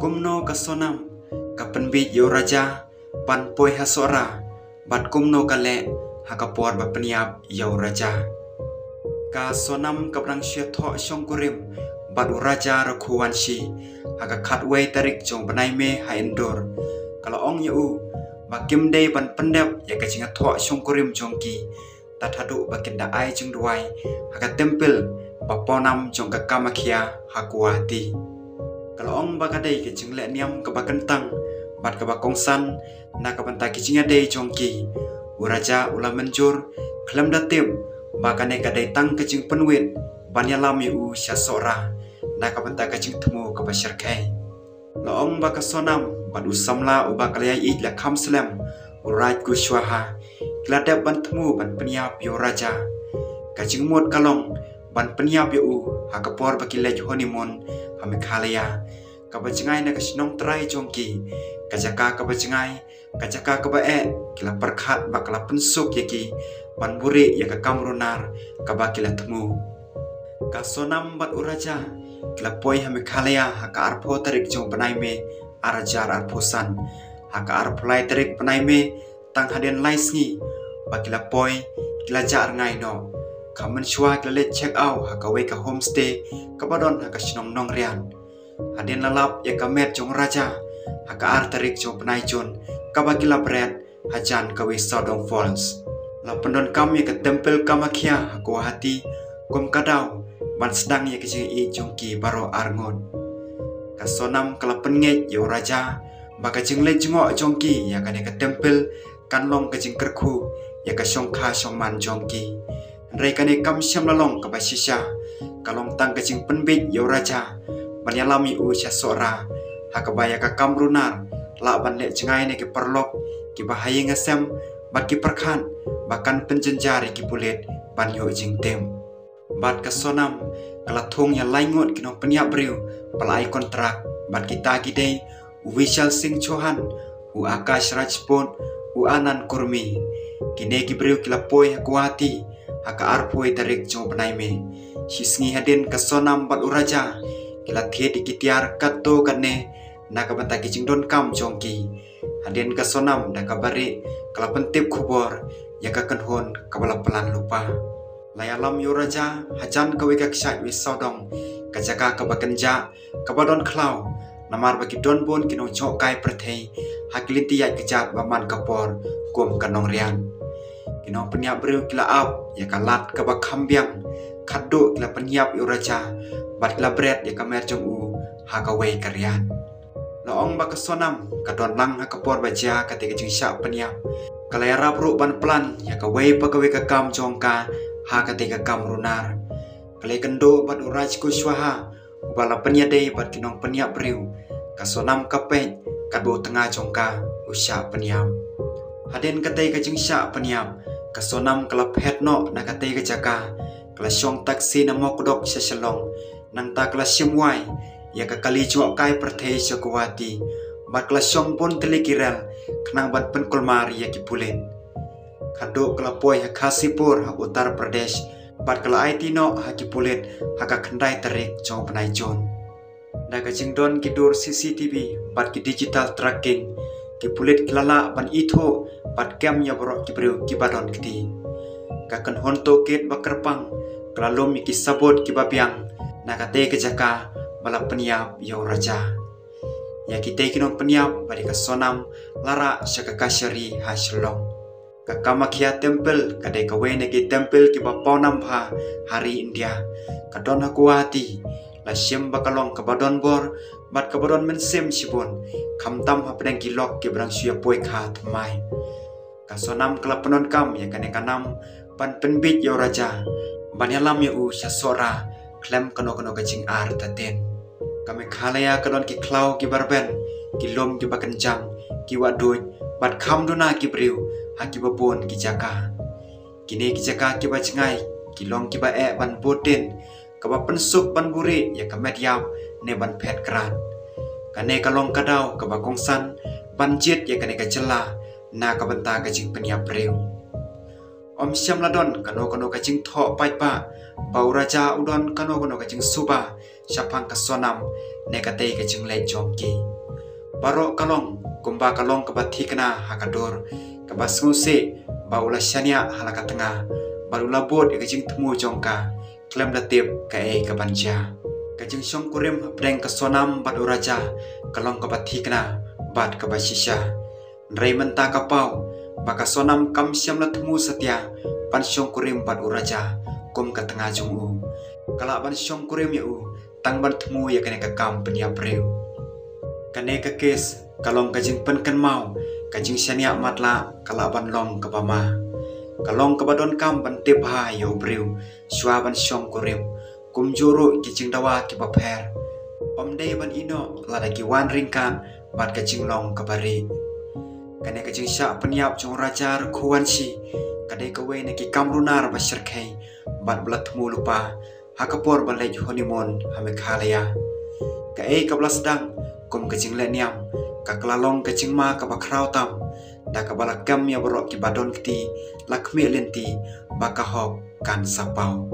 kumno kasonam kapenbit yo raja pan poi hasora bat kumno kale hakapor ba peniap yo raja ka sonam kabrang syetho syongkurim badu raja rakhuwanshi haka khatway tarik jong banai me ha endor kalau ong yu bakim day ban pendap ya kacing tho syongkurim jongki tathadu bakinda ai jeng duai haka tempel baponam jong ka kamakhia hakuati kalau ong bakadai kacing le niam ka bakentang bat ka bakongsan na ka banta kicing day jongki uraja ula menjur klam datim bakane kadai tang kacing penwit banyalam yu syasora na ka banta kacing temu ka basyarkai laong baka sonam badu samla uba kalaya ij la kham slam uraj ku shwaha klada ban temu ban peniap yo raja kacing mot kalong ban peniap yo hakapor bakilaj honeymoon hame khalaya ka bacengai na kasinong trai jongki kajaka ka bacengai kajaka ka bae kila perkhat bakala pensuk yaki ban buri ya ka kamrunar ka bakila temu ka sonam bat uraja kila poi hame khalaya haka arpo tarik jong banai me arajar arposan haka arplai tarik banai me tang haden laisngi bakila poi kila jar ngai no kamen shwa kila let check out haka we ka homestay ka badon haka sinong nong rian haden lalap ya ka met jong raja haka ar tarik jong banai jon ka bakila bread hajan ka we Sodong Falls la pendon kam ya ka tempel kamakhia hako hati kum kadau ban sedang ya kecing i jongki baro arngon kasonam kala pengej yo raja baka jingle jengok jongki ya kane ka tempel kanlong kecing kerku ya ka syongkha syongman jongki rei kane kam syam lalong ka basisha kalong tang kecing penbit yo raja banyalami u syasora hakabaya ka kamrunar la ban le jengai ne ke perlok ki bahaya ngasem baki perkhan bahkan penjenjari ki bulet ban yo jingtem bat kasonam kala thong ya laingot kinong peniap briu palai kontrak bat kita gidei Vishal Singh Chauhan u Akash Rajput u Anand Kurmi kine ki briu kila poi hakuati haka arpoi tarik jong banai me hisngi haden kasonam bat uraja kila thie dikitiar katto kane naka banta kicing don kam jongki haden kasonam daka bari kala pentip khubor ya ka kanhon kabala pelan lupa layalam yo raja hajan kawe ka ksat wi Sodong kajaka ka bakenja ka badon klau namar baki don bon kino chok kai prathei haklinti ya kejat baman kapor kum kanong rian kino peniap breu kila ap ya kalat ka bakhambyang khaddo kila peniap yo raja bat kila bread ya kamer jong u hakawe karyan laong bakasonam kadon lang hakapor baja katika jingsya peniap kalaya rabru ban plan ya kawe pakawe ka kam jongka ha katika kamrunar kale kendo bat uraj ku swaha bala penyadai bat kinong peniap breu kasonam kapet kado tengah jongka usya peniap haden katai ka jingsya peniap kasonam kala phetno na katai ka jaka kala syong taksi na mokdok syaselong nang ta kala simwai ya ka kali jok kai prathei syakawati bat kala syong pun telikirel kenang bat penkulmar ya kipulen kado kala poi hakasipur ha Uttar Pradesh bat kala aitino hakipulet haka khandai tarik jong panai jon daga jingdon kidur CCTV bat ki digital tracking kipulet kilala ban itho bat kem ya borok kibreu kibadon kiti kakan honto ket bakerpang kalalom ki sabot kibabyang nakate ke jaka bala peniap yo raja ya kita kinong peniap bari kasonam lara syaka kasyari haslong ka Kamakhya Temple kadai kawe negi temple ki baponam bha hari India kadon hakuati la syem bakalong kabadon bor bat kabadon mensem sibon kamtam hapdeng kilok ki brang suya poi kha thmai kasonam kelapenon kam ya kane kanam pan penbit yo raja banyalam yo u syasora klem kano kacing ar taten kami khalaya kadon ki klau ki barben ki lom ki bakenjang ki wadoj bat kham duna ki briu haki babon ki jaka kini ki jaka ki bacengai ki long ki bae ban boten ka ba pensuk ban buri ya ka met yap ne ban phet kran kane kalong kadau ka ba kongsan ban jit ya kane ka jela na ka banta ka jing penya breu om syam ladon kano ka jing tho pai pa bau raja udon kano ka jing suba syapang ka sonam ne ka te ka jing le jongki barok kalong kumba kalong kabati kena hakador kabas nguse baula syania halaka tengah balu labot kajing temu jongka klem datip kae kabanja kajing syong kurim breng kesonam badu raja kalong kabati kena bad kabasisha nrei menta kapau baka sonam kam syam la temu setia pan syong kurim badu raja kum ka tengah jungu kala ban syong kurim ya u tang ban temu ya kene ka kam penia preu kane ka kes kalong kajing pen kan mau kajing syania matla kala ban long ka pama kalong ka badon kam ban tip ha yo breu shwa ban syong kurim kum juru kicing dawa ki paper om dei ban ino lada ki wan ringkan bat kajing long ka bari kane kajing sya peniap jong raja kuan si kadai kawe ne ki kamrunar basir kai bat blat mu lupa hakapor ban lej honeymoon hame khalaya ka e kabla sedang kum kajing le niam ka klalong kajing ma ka bakrau tam da ka balakam ya borok ki badon kti lakmi lenti baka hok kan sapau